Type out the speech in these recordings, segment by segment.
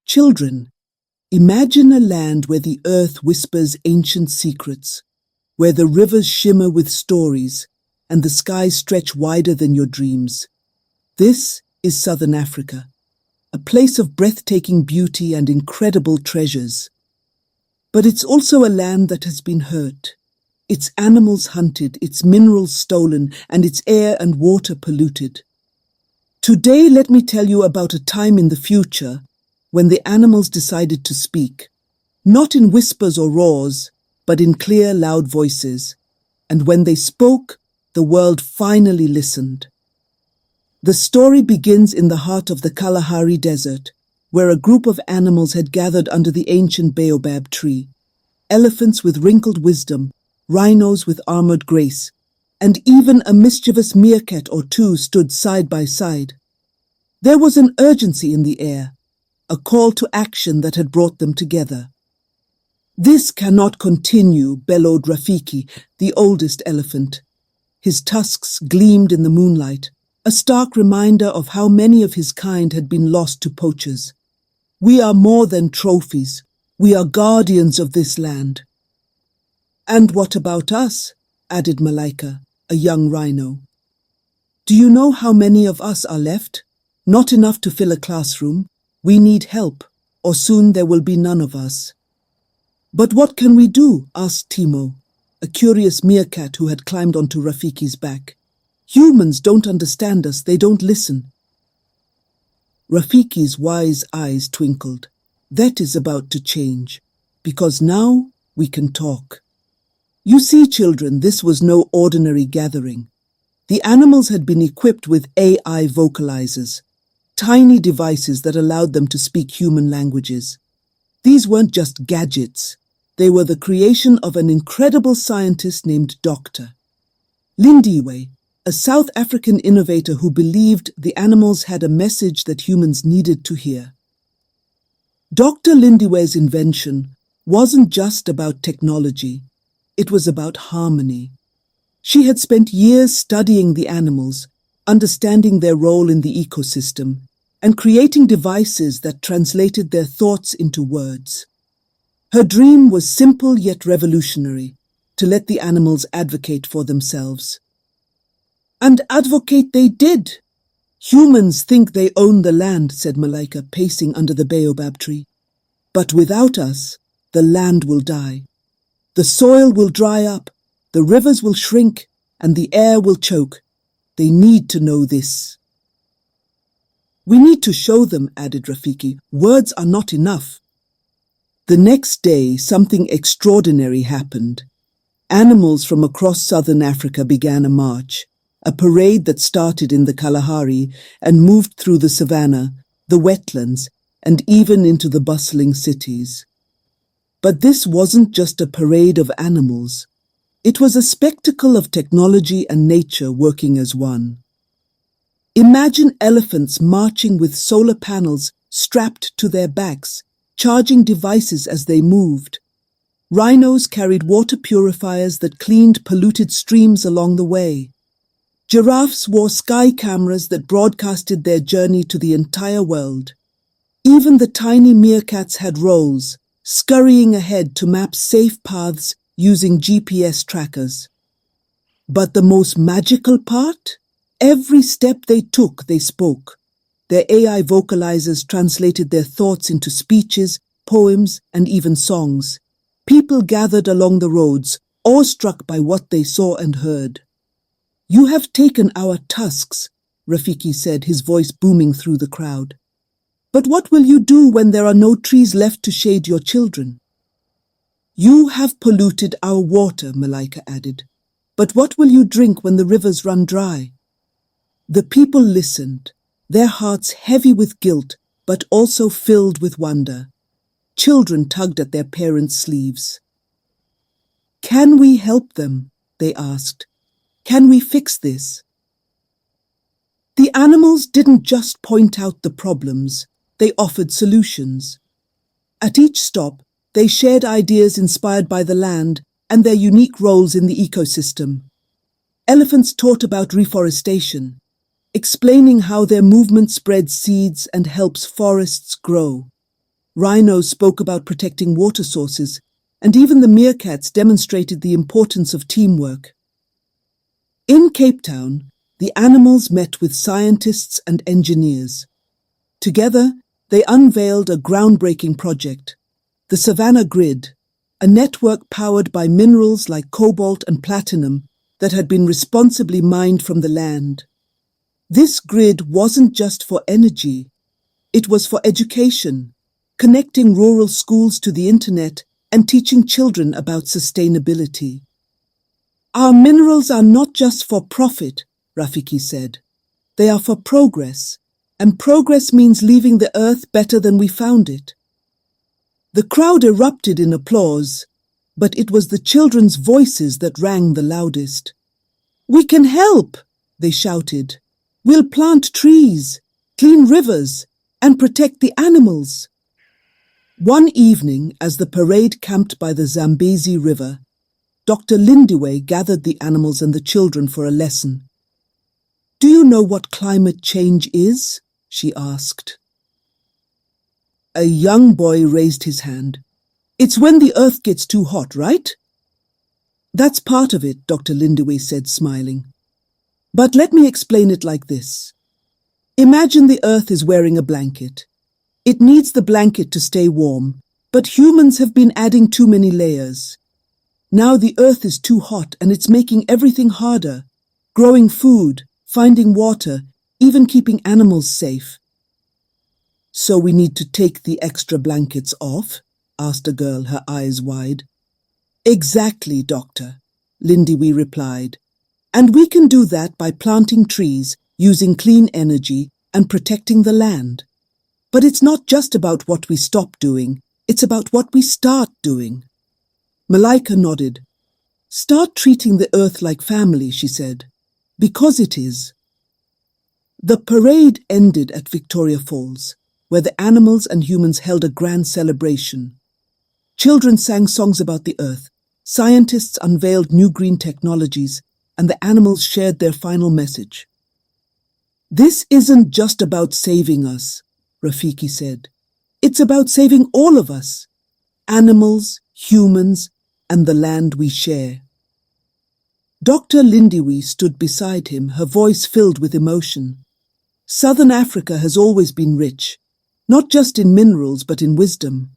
Children, imagine a land where the earth whispers ancient secrets, where the rivers shimmer with stories, and the skies stretch wider than your dreams. This is Southern Africa, a place of breathtaking beauty and incredible treasures. But it's also a land that has been hurt, its animals hunted, its minerals stolen, and its air and water polluted. Today, let me tell you about a time in the future when the animals decided to speak, not in whispers or roars, but in clear, loud voices. And when they spoke, the world finally listened. The story begins in the heart of the Kalahari Desert, where a group of animals had gathered under the ancient baobab tree. Elephants with wrinkled wisdom, rhinos with armored grace, and even a mischievous meerkat or two stood side by side. There was an urgency in the air, a call to action that had brought them together. "This cannot continue," bellowed Rafiki, the oldest elephant. His tusks gleamed in the moonlight, a stark reminder of how many of his kind had been lost to poachers. "We are more than trophies. We are guardians of this land." "And what about us?" added Malaika, a young rhino. "Do you know how many of us are left? Not enough to fill a classroom. We need help, or soon there will be none of us." "But what can we do?" asked Timo, a curious meerkat who had climbed onto Rafiki's back. "Humans don't understand us, they don't listen." Rafiki's wise eyes twinkled. "That is about to change, because now we can talk. You see, children, this was no ordinary gathering. The animals had been equipped with AI vocalizers, tiny devices that allowed them to speak human languages. These weren't just gadgets. They were the creation of an incredible scientist named Dr. Lindiwe, a South African innovator who believed the animals had a message that humans needed to hear. Dr. Lindiwe's invention wasn't just about technology. It was about harmony. She had spent years studying the animals, understanding their role in the ecosystem, and creating devices that translated their thoughts into words. Her dream was simple yet revolutionary, to let the animals advocate for themselves. And advocate they did. "Humans think they own the land," said Malaika, pacing under the baobab tree. "But without us, the land will die. The soil will dry up, the rivers will shrink, and the air will choke. They need to know this." "We need to show them," added Rafiki. "Words are not enough." The next day, something extraordinary happened. Animals from across southern Africa began a march, a parade that started in the Kalahari and moved through the Savannah, the wetlands, and even into the bustling cities. But this wasn't just a parade of animals. It was a spectacle of technology and nature working as one. Imagine elephants marching with solar panels strapped to their backs, charging devices as they moved. Rhinos carried water purifiers that cleaned polluted streams along the way. Giraffes wore sky cameras that broadcasted their journey to the entire world. Even the tiny meerkats had roles, scurrying ahead to map safe paths using GPS trackers. But the most magical part? Every step they took, they spoke. Their AI vocalizers translated their thoughts into speeches, poems, and even songs. People gathered along the roads, awestruck by what they saw and heard. "You have taken our tusks," Rafiki said, his voice booming through the crowd. "But what will you do when there are no trees left to shade your children?" "You have polluted our water," Malaika added. "But what will you drink when the rivers run dry?" The people listened, their hearts heavy with guilt, but also filled with wonder. Children tugged at their parents' sleeves. "Can we help them?" they asked. "Can we fix this?" The animals didn't just point out the problems, they offered solutions. At each stop, they shared ideas inspired by the land and their unique roles in the ecosystem. Elephants taught about reforestation, explaining how their movement spreads seeds and helps forests grow. Rhinos spoke about protecting water sources, and even the meerkats demonstrated the importance of teamwork. In Cape Town, the animals met with scientists and engineers. Together, they unveiled a groundbreaking project, the Savannah Grid, a network powered by minerals like cobalt and platinum that had been responsibly mined from the land. This grid wasn't just for energy, it was for education, connecting rural schools to the internet and teaching children about sustainability. Our minerals are not just for profit, Rafiki said. They are for progress, and progress means leaving the earth better than we found it. The crowd erupted in applause, but it was the children's voices that rang the loudest. "We can help," they shouted. "We'll plant trees, clean rivers, and protect the animals." One evening, as the parade camped by the Zambezi River, Dr. Lindiwe gathered the animals and the children for a lesson. "Do you know what climate change is?" she asked. A young boy raised his hand. "It's when the earth gets too hot, right?" "That's part of it," Dr. Lindiwe said, smiling. "But let me explain it like this. Imagine the earth is wearing a blanket. It needs the blanket to stay warm, but humans have been adding too many layers. Now the earth is too hot and it's making everything harder, growing food, finding water, even keeping animals safe." "So we need to take the extra blankets off?" asked a girl, her eyes wide. "Exactly, Doctor," Lindiwe replied. "And we can do that by planting trees, using clean energy, and protecting the land. But it's not just about what we stop doing, it's about what we start doing." Malaika nodded. "Start treating the earth like family," she said. "Because it is." The parade ended at Victoria Falls, where the animals and humans held a grand celebration. Children sang songs about the earth, scientists unveiled new green technologies, and the animals shared their final message. "This isn't just about saving us," Rafiki said. "It's about saving all of us, animals, humans, and the land we share." Dr. Lindiwe stood beside him, her voice filled with emotion. "Southern Africa has always been rich, not just in minerals but in wisdom.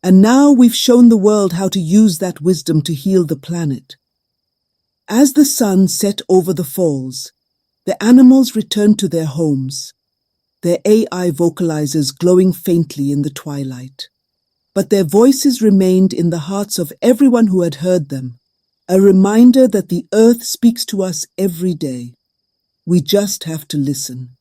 And now we've shown the world how to use that wisdom to heal the planet." As the sun set over the falls, the animals returned to their homes, their AI vocalizers glowing faintly in the twilight. But their voices remained in the hearts of everyone who had heard them, a reminder that the earth speaks to us every day. We just have to listen.